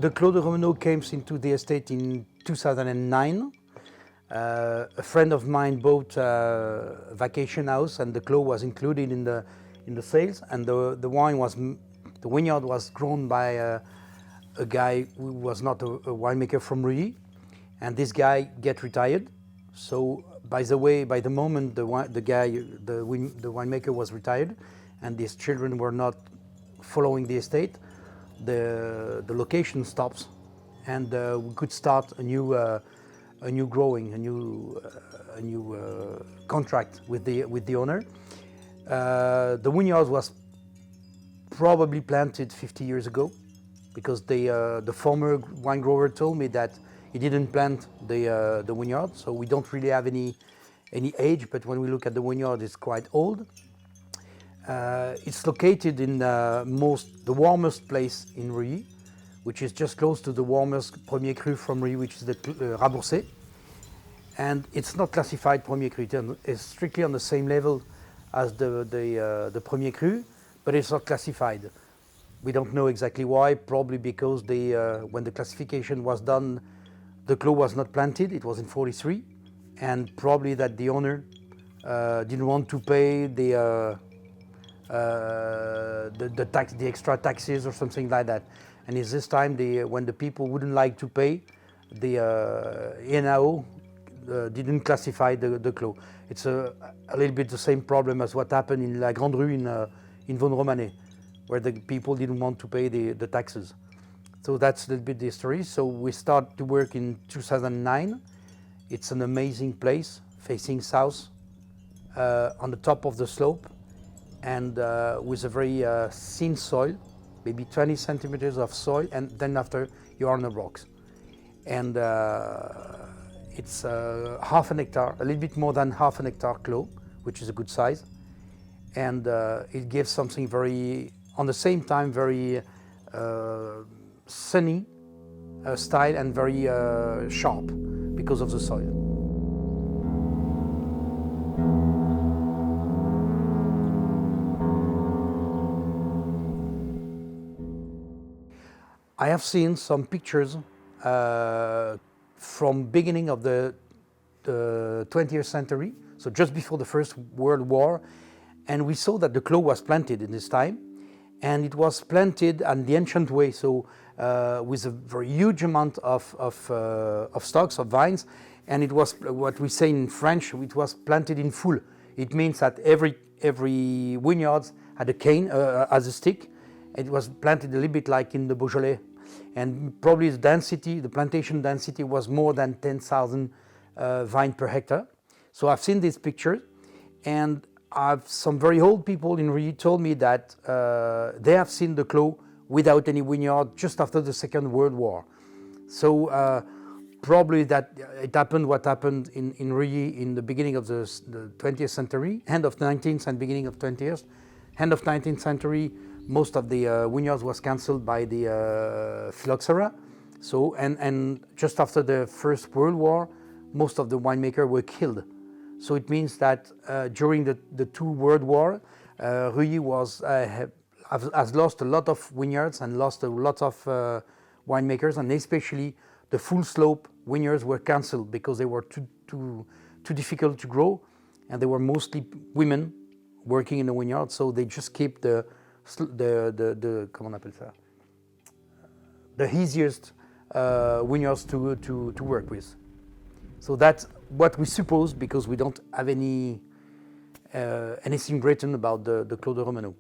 The Clos de Remenot came into the estate in 2009. A friend of mine bought a vacation house, and the Clos was included in the sales. And the vineyard was grown by a guy who was not a winemaker from Ruy, and this guy get retired. So by the moment the winemaker was retired, and his children were not following the estate, the location stops, and we could start a new growing, a new contract with the owner. The vineyard was probably planted 50 years ago, because the former wine grower told me that he didn't plant the vineyard, so we don't really have any age. But when we look at the vineyard, it's quite old. It's located in the warmest place in Ruy, which is just close to the warmest Premier Cru from Ruy, which is the Raboursais. And it's not classified Premier Cru. It's strictly on the same level as the Premier Cru, but it's not classified. We don't know exactly why. Probably because when the classification was done, the Clos was not planted. It was in 43, and probably that the owner didn't want to pay the extra taxes or something like that. And it's this time when the people wouldn't like to pay, the INAO didn't classify the Clos. It's a little bit the same problem as what happened in La Grande Rue in Vaune-Romanée, where the people didn't want to pay the taxes. So that's a little bit the history. So we start to work in 2009. It's an amazing place, facing south, on the top of the slope, and with a very thin soil, maybe 20 centimeters of soil, and then after you're on the rocks. And it's half an hectare, a little bit more than half an hectare Clos, which is a good size. And it gives something very, on the same time, very sunny style, and very sharp because of the soil. I have seen some pictures from beginning of the 20th century, so just before the First World War, and we saw that the Clos was planted in this time, and it was planted in the ancient way, so with a very huge amount of stocks of vines, and it was what we say in French, it was planted in full. It means that every vineyard had a cane as a stick. It was planted a little bit like in the Beaujolais, and probably the plantation density was more than 10,000 vine per hectare. So I've seen these pictures, and some very old people in Ruy told me that they have seen the Clos without any vineyard just after the Second World War. So probably that it happened what happened in Ruy in the beginning of the 20th century, end of 19th and beginning of 20th. End of 19th century, most of the vineyards was cancelled by the phylloxera. So and just after the First World War, most of the winemakers were killed. So it means that during the two World War, Ruy has lost a lot of vineyards and lost a lot of winemakers, and especially the full slope vineyards were cancelled because they were too difficult to grow, and they were mostly women working in the vineyard. So they just keep the comment on appelle ça? The easiest vineyards to work with. So that's what we suppose, because we don't have anything written about the Clos de Remenot.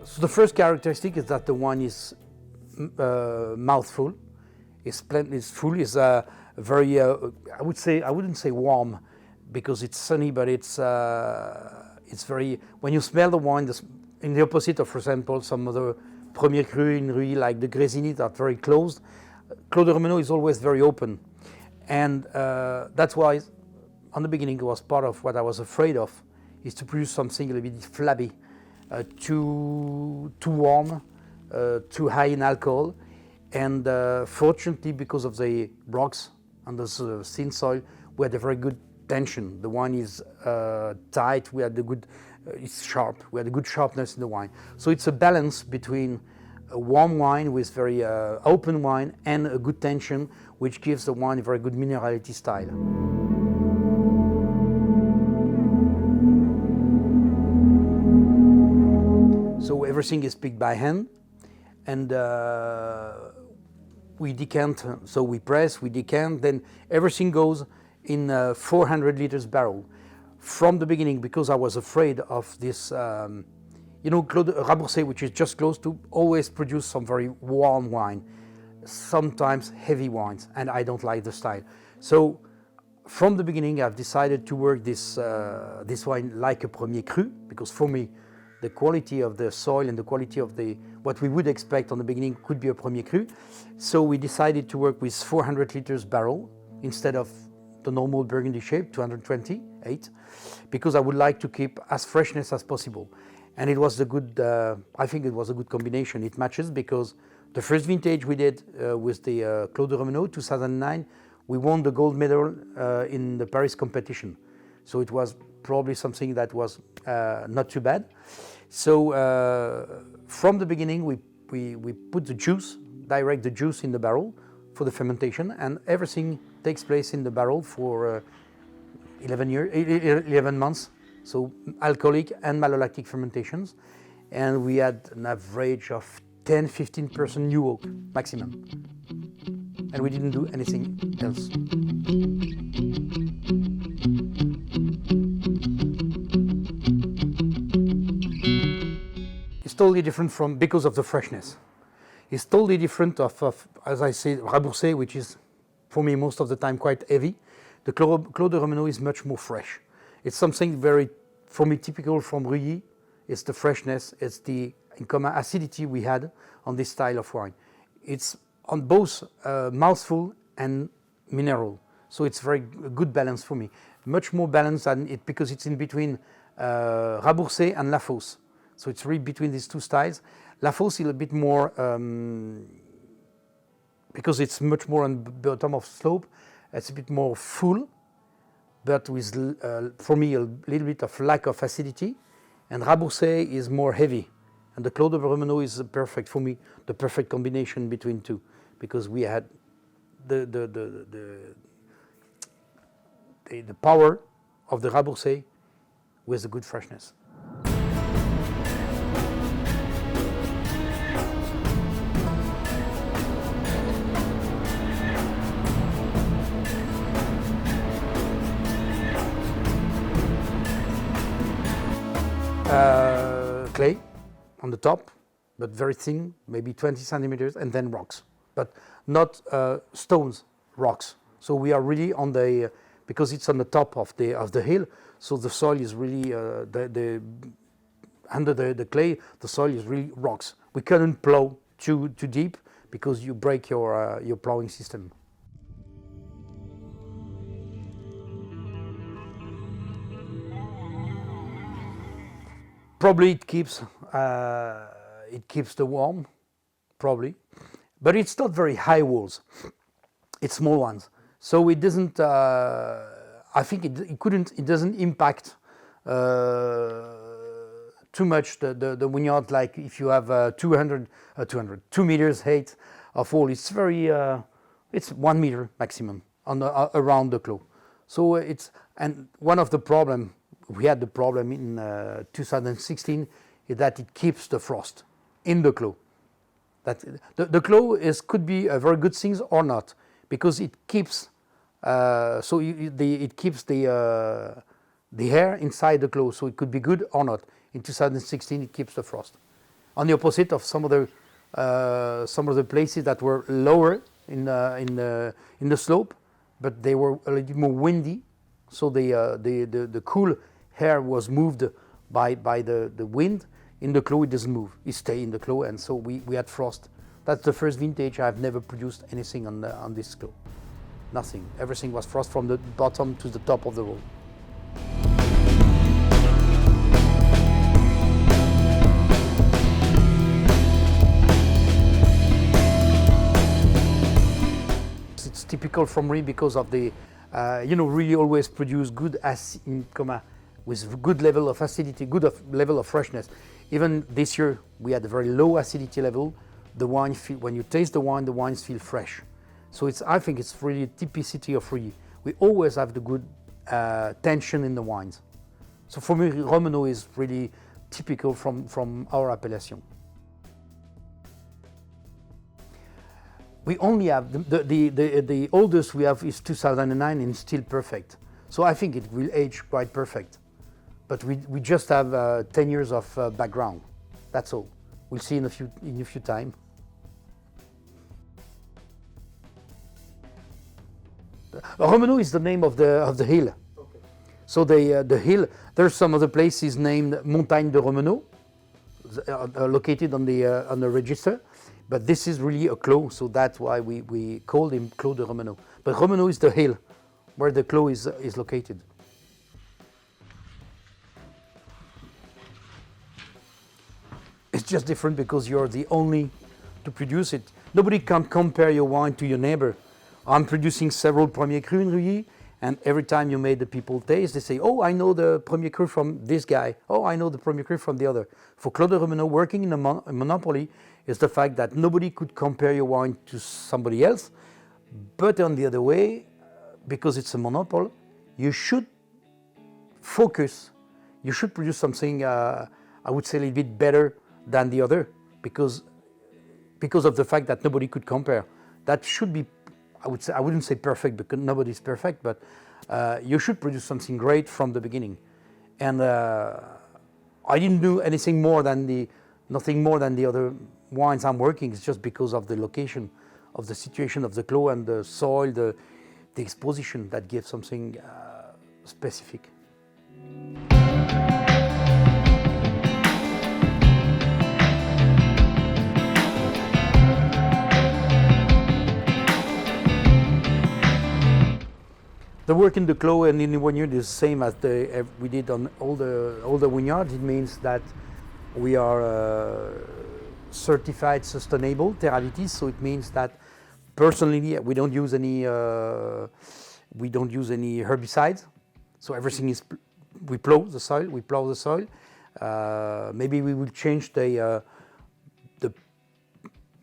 So the first characteristic is that the wine is mouthful. It's full. It's very I wouldn't say warm, because it's sunny, but it's very, when you smell the wine, in the opposite of, for example, some other Premier Cru in Ruy, like the Grésiny, that are very closed. Clos de Remenot is always very open, and that's why, on the beginning, it was part of what I was afraid of, is to produce something a little bit flabby, too warm, too high in alcohol, and fortunately, because of the rocks on this thin soil, we had a very good tension. The wine is tight, we had a good, it's sharp, we had a good sharpness in the wine. So it's a balance between a warm wine with very open wine and a good tension, which gives the wine a very good minerality style. So everything is picked by hand, and we decant, so we press, we decant, then everything goes in a 400 liters barrel. From the beginning, because I was afraid of this, you know, Rabourcé, which is just close to, always produce some very warm wine, sometimes heavy wines, and I don't like the style. So from the beginning, I've decided to work this wine like a premier cru, because for me, the quality of the soil and the quality of what we would expect on the beginning could be a premier cru. So we decided to work with 400 liters barrel instead of the normal Burgundy shape, 228, because I would like to keep as freshness as possible. And it was a good, I think it was a good combination. It matches because the first vintage we did with the Clos de Remenot, 2009, we won the gold medal in the Paris competition. So it was probably something that was not too bad. So from the beginning, we put the juice, direct the juice in the barrel for the fermentation, and everything takes place in the barrel for 11 months. So alcoholic and malolactic fermentations. And we had an average of 10-15% new oak maximum. And we didn't do anything else. It's totally different from, because of the freshness. It's totally different of as I say, Rabourcé, which is for me most of the time quite heavy. The Clos de Remenot is much more fresh. It's something very, for me, typical from Rully. It's the freshness, it's the common acidity we had on this style of wine. It's on both mouthful and mineral. So it's very good balance for me. Much more balanced than it, because it's in between Rabourcé and Lafosse. So it's really between these two styles. Lafosse is a bit more, because it's much more on the bottom of slope, it's a bit more full, but with, for me, a little bit of lack of acidity. And Rabourcé is more heavy. And the Clos de Remenot is perfect, for me, the perfect combination between two, because we had the power of the Rabourcé with the good freshness. Clay on the top, but very thin, maybe 20 centimeters, and then rocks, but not stones, rocks. So we are really on the, because it's on the top of the hill, so the soil is really, under the clay, the soil is really rocks. We couldn't plow too deep because you break your plowing system. Probably it keeps the warm, probably, but it's not very high walls. It's small ones, so it doesn't. I think it doesn't impact too much the vineyard. Like if you have 2 meters height of wall, it's very. It's 1 meter maximum on around the clos. So it's, and one of the problem. We had the problem in 2016 is that it keeps the frost in the clos. That the clos could be a very good thing or not, because it keeps it keeps the air inside the clos, so it could be good or not. In 2016, it keeps the frost. On the opposite of some of the places that were lower in the slope, but they were a little more windy, so the cool air was moved by the wind. In the clos, it doesn't move. It stays in the clos, and so we had frost. That's the first vintage I've never produced anything on this clos. Nothing. Everything was frost from the bottom to the top of the roll. It's typical typical from Rie because of the, really always produce good with good level of acidity, level of freshness. Even this year, we had a very low acidity level. The wine, when you taste the wines feel fresh. So I think it's really typicity of Rie. We always have the good tension in the wines. So for me, Remenot is really typical from our appellation. We only have, the oldest we have is 2009 and still perfect. So I think it will age quite perfect. But we just have 10 years of background. That's all. We'll see in a few time. Remenot is the name of the hill. Okay. So the hill, there's some other places named Montagne de Remenot, located on the register, but this is really a clos, so that's why we called him Clos de Remenot. But Remenot is the hill where the clos is located. It's just different because you're the only to produce it. Nobody can compare your wine to your neighbor. I'm producing several Premier Cru in Rie, and every time you made the people taste, they say, oh, I know the Premier Cru from this guy. Oh, I know the Premier Cru from the other. For Clos de Remenot, working in a monopoly is the fact that nobody could compare your wine to somebody else. But on the other way, because it's a monopoly, you should focus. You should produce something, I would say, a little bit better than the other, because of the fact that nobody could compare. That should be, I wouldn't say perfect because nobody's perfect, but you should produce something great from the beginning. And I didn't do nothing more than the other wines I'm working. It's just because of the location, of the situation of the clos and the soil, the exposition that gives something specific. The work in the clos and in the vineyard is the same as we did on all the vineyards. It means that we are certified sustainable terroir, so it means that personally we don't use any herbicides. So everything is we plow the soil. Maybe we will change the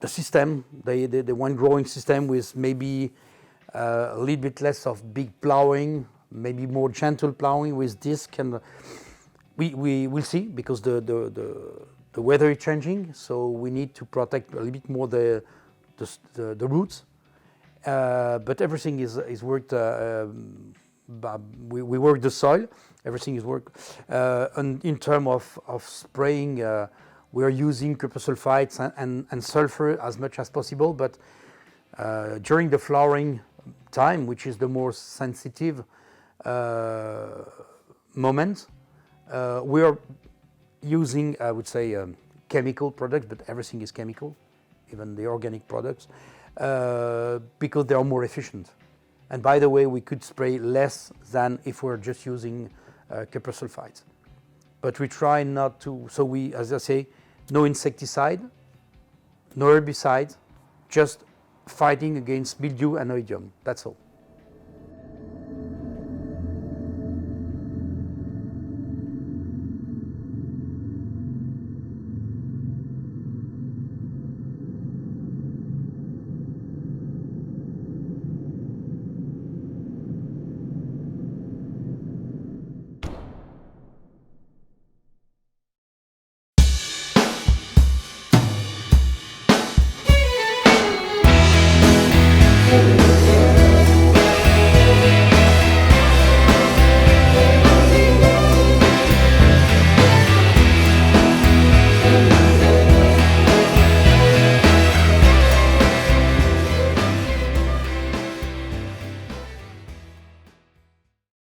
system, the wine growing system with maybe a little bit less of big plowing, maybe more gentle plowing with disc, and we will see because the weather is changing, so we need to protect a little bit more the roots. But everything is worked. We work the soil. Everything is worked. And in terms of spraying, we are using copper sulfites and sulfur as much as possible. But during the flowering time, which is the more sensitive moment, we are using, I would say, chemical products, but everything is chemical, even the organic products, because they are more efficient. And by the way, we could spray less than if we're just using copper sulfites. But we try not to, so we, as I say, no insecticide, no herbicide, just fighting against mildew and oidium, that's all.